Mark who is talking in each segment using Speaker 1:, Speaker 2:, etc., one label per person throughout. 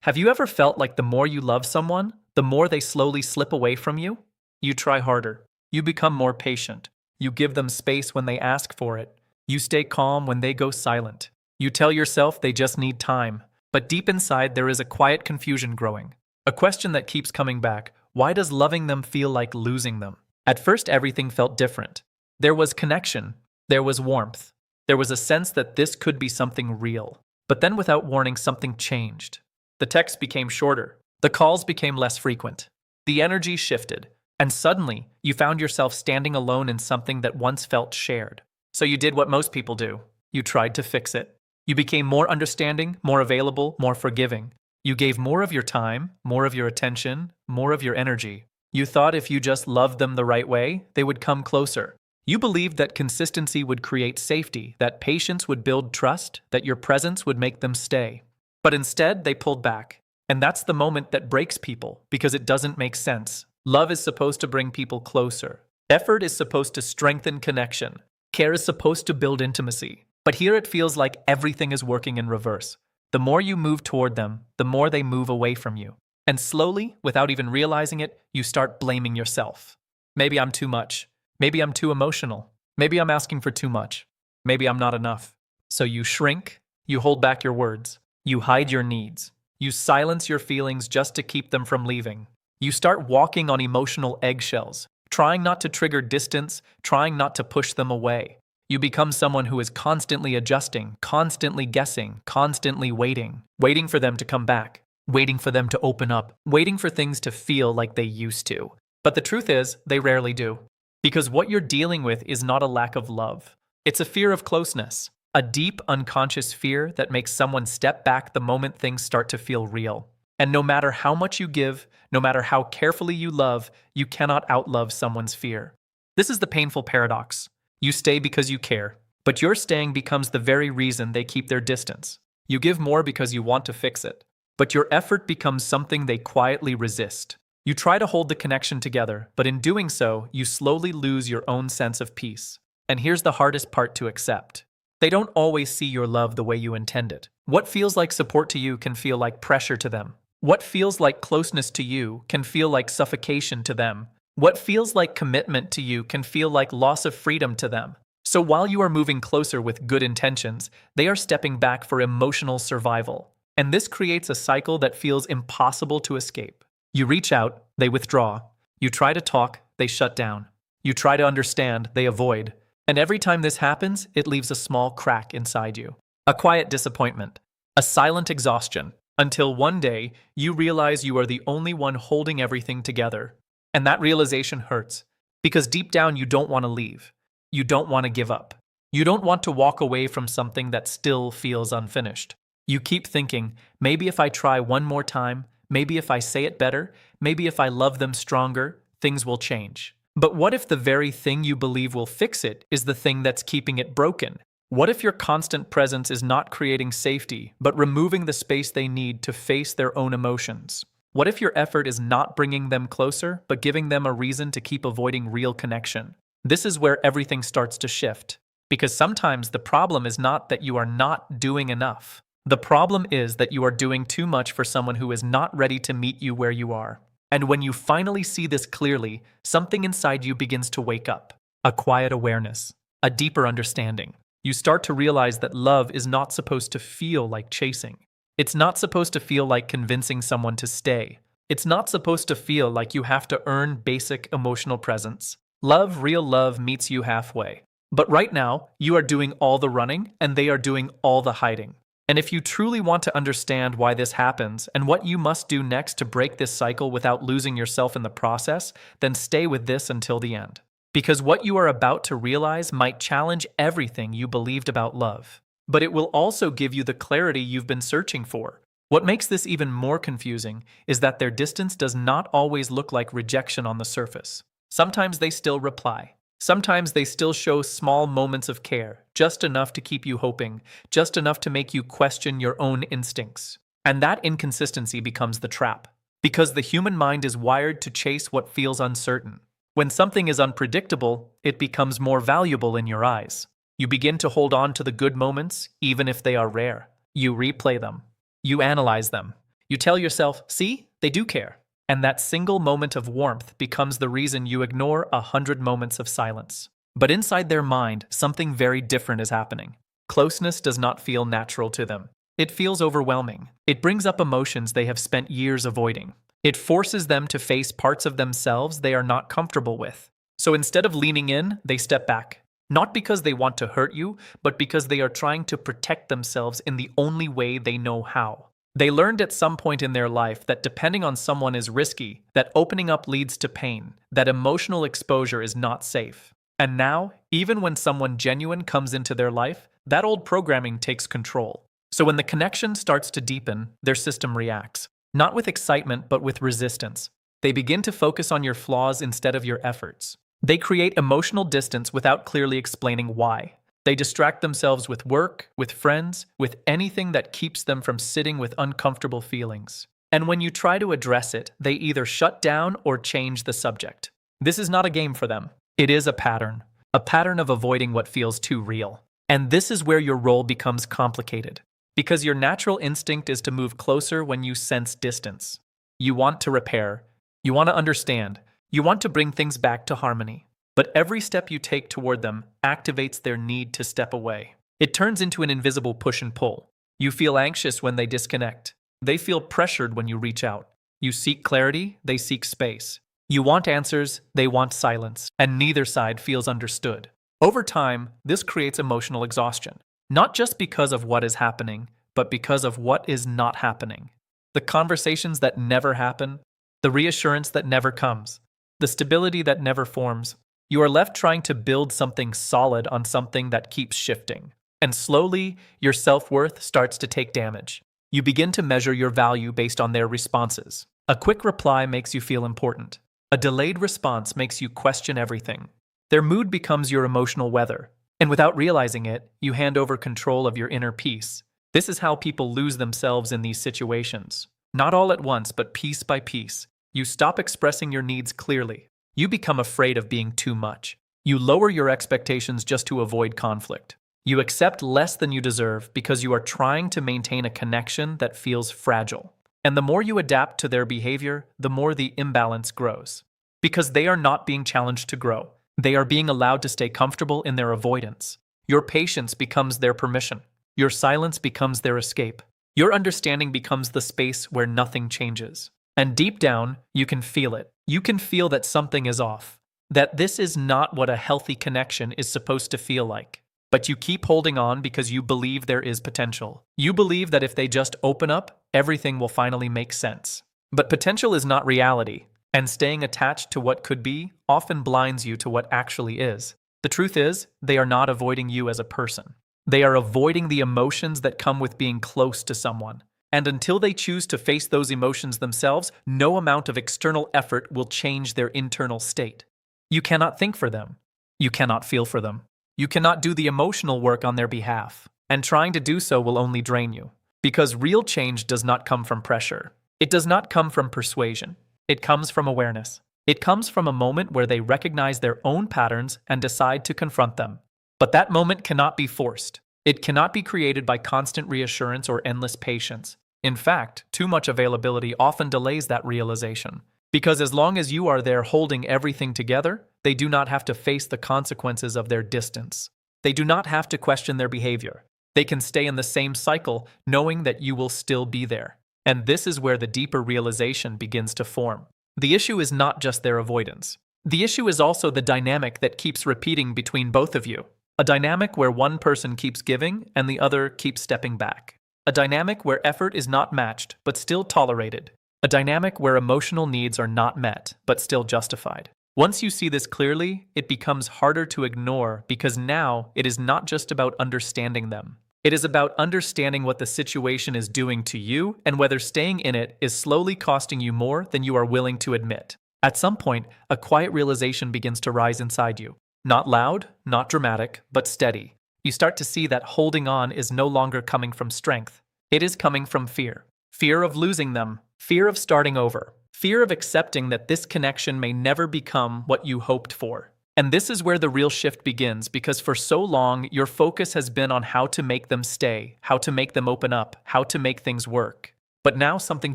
Speaker 1: Have you ever felt like the more you love someone, the more they slowly slip away from you? You try harder. You become more patient. You give them space when they ask for it. You stay calm when they go silent. You tell yourself they just need time. But deep inside, there is a quiet confusion growing. A question that keeps coming back: why does loving them feel like losing them? At first, everything felt different. There was connection. There was warmth. There was a sense that this could be something real. But then, without warning, something changed. The texts became shorter. The calls became less frequent. The energy shifted. And suddenly, you found yourself standing alone in something that once felt shared. So you did what most people do. You tried to fix it. You became more understanding, more available, more forgiving. You gave more of your time, more of your attention, more of your energy. You thought if you just loved them the right way, they would come closer. You believed that consistency would create safety, that patience would build trust, that your presence would make them stay. But instead, they pulled back. And that's the moment that breaks people, because it doesn't make sense. Love is supposed to bring people closer. Effort is supposed to strengthen connection. Care is supposed to build intimacy. But here it feels like everything is working in reverse. The more you move toward them, the more they move away from you. And slowly, without even realizing it, you start blaming yourself. Maybe I'm too much. Maybe I'm too emotional. Maybe I'm asking for too much. Maybe I'm not enough. So you shrink, you hold back your words, you hide your needs, you silence your feelings just to keep them from leaving. You start walking on emotional eggshells, trying not to trigger distance, trying not to push them away. You become someone who is constantly adjusting, constantly guessing, constantly waiting for them to come back, waiting for them to open up, waiting for things to feel like they used to. But the truth is, they rarely do. Because what you're dealing with is not a lack of love. It's a fear of closeness, a deep, unconscious fear that makes someone step back the moment things start to feel real. And no matter how much you give, no matter how carefully you love, you cannot outlove someone's fear. This is the painful paradox. You stay because you care, but your staying becomes the very reason they keep their distance. You give more because you want to fix it, but your effort becomes something they quietly resist. You try to hold the connection together, but in doing so, you slowly lose your own sense of peace. And here's the hardest part to accept. They don't always see your love the way you intend it. What feels like support to you can feel like pressure to them. What feels like closeness to you can feel like suffocation to them. What feels like commitment to you can feel like loss of freedom to them. So while you are moving closer with good intentions, they are stepping back for emotional survival. And this creates a cycle that feels impossible to escape. You reach out, they withdraw. You try to talk, they shut down. You try to understand, they avoid. And every time this happens, it leaves a small crack inside you. A quiet disappointment. A silent exhaustion. Until one day, you realize you are the only one holding everything together. And that realization hurts. Because deep down, you don't want to leave. You don't want to give up. You don't want to walk away from something that still feels unfinished. You keep thinking, maybe if I try one more time, maybe if I say it better, maybe if I love them stronger, things will change. But what if the very thing you believe will fix it is the thing that's keeping it broken? What if your constant presence is not creating safety, but removing the space they need to face their own emotions? What if your effort is not bringing them closer, but giving them a reason to keep avoiding real connection? This is where everything starts to shift. Because sometimes the problem is not that you are not doing enough. The problem is that you are doing too much for someone who is not ready to meet you where you are. And when you finally see this clearly, something inside you begins to wake up. A quiet awareness, a deeper understanding. You start to realize that love is not supposed to feel like chasing. It's not supposed to feel like convincing someone to stay. It's not supposed to feel like you have to earn basic emotional presence. Love, real love, meets you halfway. But right now, you are doing all the running and they are doing all the hiding. And if you truly want to understand why this happens and what you must do next to break this cycle without losing yourself in the process, then stay with this until the end. Because what you are about to realize might challenge everything you believed about love. But it will also give you the clarity you've been searching for. What makes this even more confusing is that their distance does not always look like rejection on the surface. Sometimes they still reply. Sometimes they still show small moments of care, just enough to keep you hoping, just enough to make you question your own instincts. And that inconsistency becomes the trap. Because the human mind is wired to chase what feels uncertain. When something is unpredictable, it becomes more valuable in your eyes. You begin to hold on to the good moments, even if they are rare. You replay them. You analyze them. You tell yourself, see, they do care. And that single moment of warmth becomes the reason you ignore 100 moments of silence. But inside their mind, something very different is happening. Closeness does not feel natural to them. It feels overwhelming. It brings up emotions they have spent years avoiding. It forces them to face parts of themselves they are not comfortable with. So instead of leaning in, they step back. Not because they want to hurt you, but because they are trying to protect themselves in the only way they know how. They learned at some point in their life that depending on someone is risky, that opening up leads to pain, that emotional exposure is not safe. And now, even when someone genuine comes into their life, that old programming takes control. So when the connection starts to deepen, their system reacts. Not with excitement, but with resistance. They begin to focus on your flaws instead of your efforts. They create emotional distance without clearly explaining why. They distract themselves with work, with friends, with anything that keeps them from sitting with uncomfortable feelings. And when you try to address it, they either shut down or change the subject. This is not a game for them. It is a pattern of avoiding what feels too real. And this is where your role becomes complicated. Because your natural instinct is to move closer when you sense distance. You want to repair. You want to understand. You want to bring things back to harmony. But every step you take toward them activates their need to step away. It turns into an invisible push and pull. You feel anxious when they disconnect. They feel pressured when you reach out. You seek clarity, they seek space. You want answers, they want silence, and neither side feels understood. Over time, this creates emotional exhaustion. Not just because of what is happening, but because of what is not happening. The conversations that never happen, the reassurance that never comes, the stability that never forms. You are left trying to build something solid on something that keeps shifting. And slowly, your self-worth starts to take damage. You begin to measure your value based on their responses. A quick reply makes you feel important. A delayed response makes you question everything. Their mood becomes your emotional weather. And without realizing it, you hand over control of your inner peace. This is how people lose themselves in these situations. Not all at once, but piece by piece. You stop expressing your needs clearly. You become afraid of being too much. You lower your expectations just to avoid conflict. You accept less than you deserve because you are trying to maintain a connection that feels fragile. And the more you adapt to their behavior, the more the imbalance grows. Because they are not being challenged to grow. They are being allowed to stay comfortable in their avoidance. Your patience becomes their permission. Your silence becomes their escape. Your understanding becomes the space where nothing changes. And deep down, you can feel it. You can feel that something is off. That this is not what a healthy connection is supposed to feel like. But you keep holding on because you believe there is potential. You believe that if they just open up, everything will finally make sense. But potential is not reality. And staying attached to what could be often blinds you to what actually is. The truth is, they are not avoiding you as a person. They are avoiding the emotions that come with being close to someone. And until they choose to face those emotions themselves, no amount of external effort will change their internal state. You cannot think for them. You cannot feel for them. You cannot do the emotional work on their behalf. And trying to do so will only drain you. Because real change does not come from pressure. It does not come from persuasion. It comes from awareness. It comes from a moment where they recognize their own patterns and decide to confront them. But that moment cannot be forced. It cannot be created by constant reassurance or endless patience. In fact, too much availability often delays that realization. Because as long as you are there holding everything together, they do not have to face the consequences of their distance. They do not have to question their behavior. They can stay in the same cycle, knowing that you will still be there. And this is where the deeper realization begins to form. The issue is not just their avoidance. The issue is also the dynamic that keeps repeating between both of you. A dynamic where one person keeps giving and the other keeps stepping back. A dynamic where effort is not matched, but still tolerated. A dynamic where emotional needs are not met, but still justified. Once you see this clearly, it becomes harder to ignore because now it is not just about understanding them. It is about understanding what the situation is doing to you and whether staying in it is slowly costing you more than you are willing to admit. At some point, a quiet realization begins to rise inside you. Not loud, not dramatic, but steady. You start to see that holding on is no longer coming from strength. It is coming from fear. Fear of losing them. Fear of starting over. Fear of accepting that this connection may never become what you hoped for. And this is where the real shift begins because for so long, your focus has been on how to make them stay, how to make them open up, how to make things work. But now something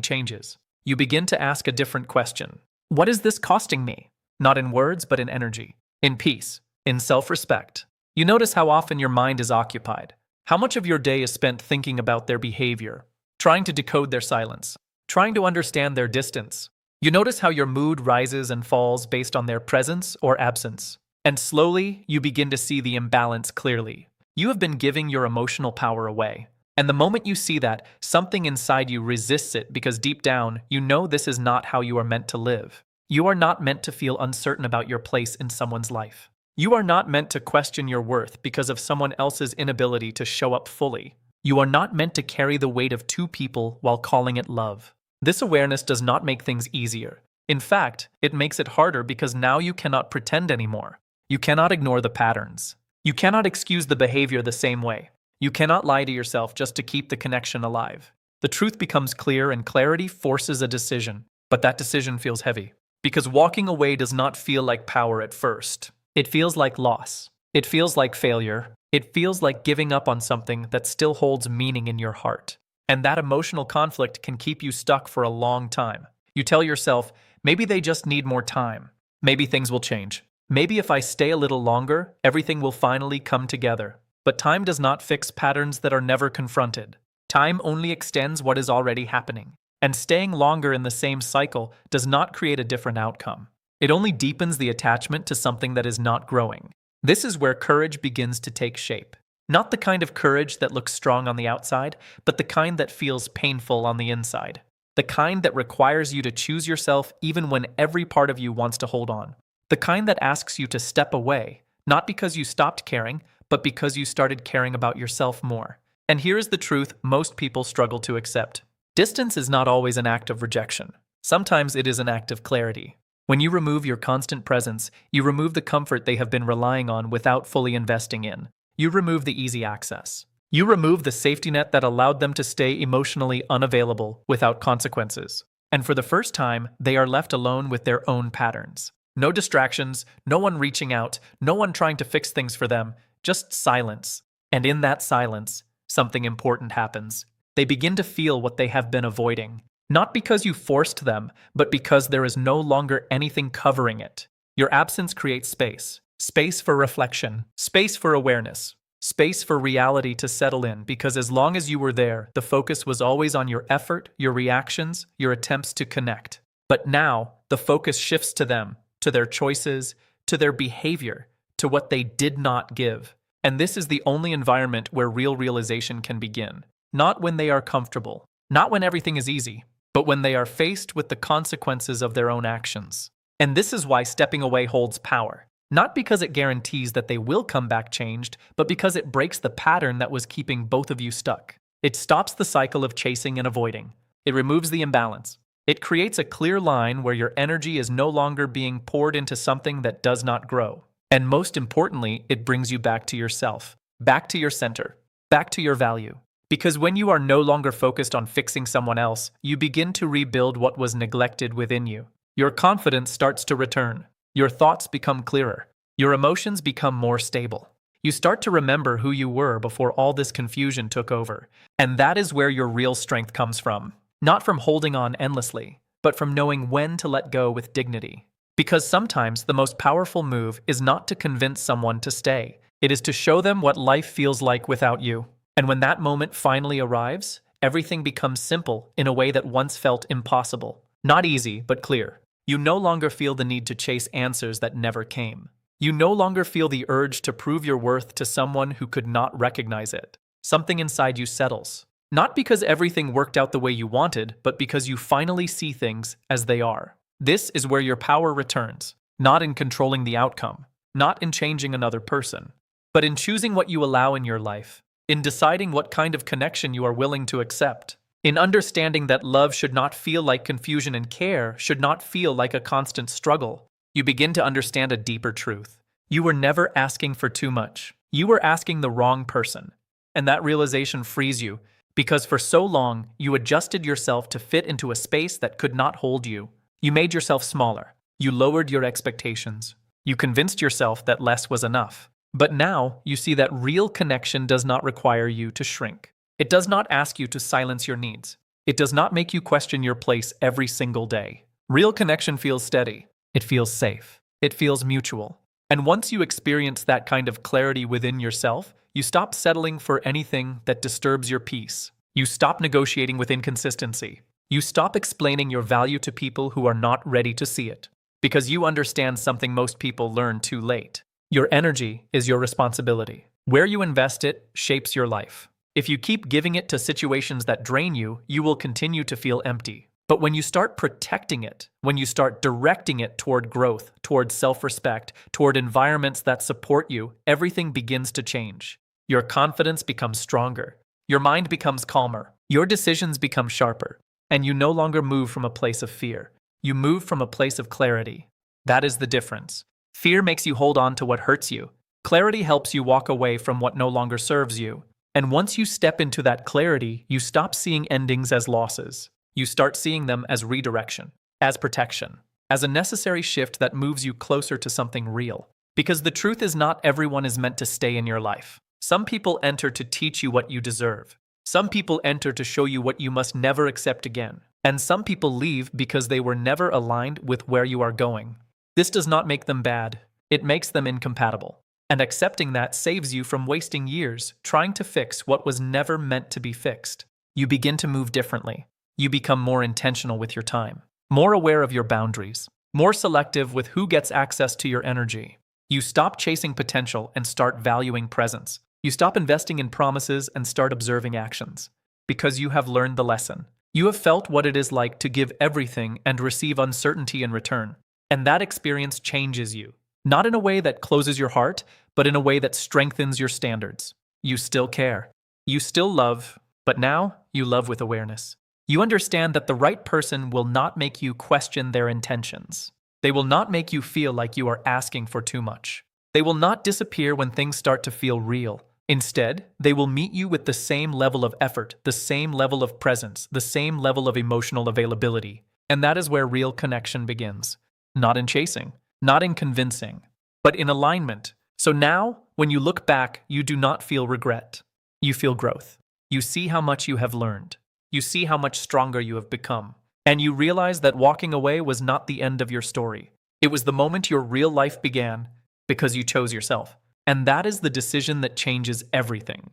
Speaker 1: changes. You begin to ask a different question. What is this costing me? Not in words, but in energy, in peace, in self-respect. You notice how often your mind is occupied. How much of your day is spent thinking about their behavior, trying to decode their silence, trying to understand their distance. You notice how your mood rises and falls based on their presence or absence. And slowly, you begin to see the imbalance clearly. You have been giving your emotional power away. And the moment you see that, something inside you resists it because deep down, you know this is not how you are meant to live. You are not meant to feel uncertain about your place in someone's life. You are not meant to question your worth because of someone else's inability to show up fully. You are not meant to carry the weight of two people while calling it love. This awareness does not make things easier. In fact, it makes it harder because now you cannot pretend anymore. You cannot ignore the patterns. You cannot excuse the behavior the same way. You cannot lie to yourself just to keep the connection alive. The truth becomes clear and clarity forces a decision, but that decision feels heavy. Because walking away does not feel like power at first. It feels like loss. It feels like failure. It feels like giving up on something that still holds meaning in your heart. And that emotional conflict can keep you stuck for a long time. You tell yourself, maybe they just need more time. Maybe things will change. Maybe if I stay a little longer, everything will finally come together. But time does not fix patterns that are never confronted. Time only extends what is already happening. And staying longer in the same cycle does not create a different outcome. It only deepens the attachment to something that is not growing. This is where courage begins to take shape. Not the kind of courage that looks strong on the outside, but the kind that feels painful on the inside. The kind that requires you to choose yourself even when every part of you wants to hold on. The kind that asks you to step away, not because you stopped caring, but because you started caring about yourself more. And here is the truth most people struggle to accept. Distance is not always an act of rejection. Sometimes it is an act of clarity. When you remove your constant presence, you remove the comfort they have been relying on without fully investing in. You remove the easy access. You remove the safety net that allowed them to stay emotionally unavailable without consequences. And for the first time, they are left alone with their own patterns. No distractions, no one reaching out, no one trying to fix things for them, just silence. And in that silence, something important happens. They begin to feel what they have been avoiding. Not because you forced them, but because there is no longer anything covering it. Your absence creates space. Space for reflection. Space for awareness. Space for reality to settle in, because as long as you were there, the focus was always on your effort, your reactions, your attempts to connect. But now, the focus shifts to them, to their choices, to their behavior, to what they did not give. And this is the only environment where real realization can begin. Not when they are comfortable, not when everything is easy, but when they are faced with the consequences of their own actions. And this is why stepping away holds power. Not because it guarantees that they will come back changed, but because it breaks the pattern that was keeping both of you stuck. It stops the cycle of chasing and avoiding. It removes the imbalance. It creates a clear line where your energy is no longer being poured into something that does not grow. And most importantly, it brings you back to yourself, back to your center, back to your value. Because when you are no longer focused on fixing someone else, you begin to rebuild what was neglected within you. Your confidence starts to return. Your thoughts become clearer. Your emotions become more stable. You start to remember who you were before all this confusion took over. And that is where your real strength comes from. Not from holding on endlessly, but from knowing when to let go with dignity. Because sometimes the most powerful move is not to convince someone to stay. It is to show them what life feels like without you. And when that moment finally arrives, everything becomes simple in a way that once felt impossible. Not easy, but clear. You no longer feel the need to chase answers that never came. You no longer feel the urge to prove your worth to someone who could not recognize it. Something inside you settles. Not because everything worked out the way you wanted, but because you finally see things as they are. This is where your power returns, not in controlling the outcome, not in changing another person, but in choosing what you allow in your life, in deciding what kind of connection you are willing to accept, in understanding that love should not feel like confusion and care should not feel like a constant struggle. You begin to understand a deeper truth. You were never asking for too much. You were asking the wrong person. And that realization frees you, because for so long, you adjusted yourself to fit into a space that could not hold you. You made yourself smaller. You lowered your expectations. You convinced yourself that less was enough. But now, you see that real connection does not require you to shrink. It does not ask you to silence your needs. It does not make you question your place every single day. Real connection feels steady. It feels safe. It feels mutual. And once you experience that kind of clarity within yourself, you stop settling for anything that disturbs your peace. You stop negotiating with inconsistency. You stop explaining your value to people who are not ready to see it. Because you understand something most people learn too late. Your energy is your responsibility. Where you invest it shapes your life. If you keep giving it to situations that drain you, you will continue to feel empty. But when you start protecting it, when you start directing it toward growth, toward self-respect, toward environments that support you, everything begins to change. Your confidence becomes stronger. Your mind becomes calmer. Your decisions become sharper. And you no longer move from a place of fear. You move from a place of clarity. That is the difference. Fear makes you hold on to what hurts you. Clarity helps you walk away from what no longer serves you. And once you step into that clarity, you stop seeing endings as losses. You start seeing them as redirection, as protection, as a necessary shift that moves you closer to something real. Because the truth is, not everyone is meant to stay in your life. Some people enter to teach you what you deserve. Some people enter to show you what you must never accept again. And some people leave because they were never aligned with where you are going. This does not make them bad. It makes them incompatible. And accepting that saves you from wasting years trying to fix what was never meant to be fixed. You begin to move differently. You become more intentional with your time, more aware of your boundaries, more selective with who gets access to your energy. You stop chasing potential and start valuing presence. You stop investing in promises and start observing actions. Because you have learned the lesson. You have felt what it is like to give everything and receive uncertainty in return. And that experience changes you. Not in a way that closes your heart, but in a way that strengthens your standards. You still care. You still love, but now you love with awareness. You understand that the right person will not make you question their intentions. They will not make you feel like you are asking for too much. They will not disappear when things start to feel real. Instead, they will meet you with the same level of effort, the same level of presence, the same level of emotional availability. And that is where real connection begins. Not in chasing, not in convincing, but in alignment. So now, when you look back, you do not feel regret. You feel growth. You see how much you have learned. You see how much stronger you have become. And you realize that walking away was not the end of your story. It was the moment your real life began because you chose yourself. And that is the decision that changes everything.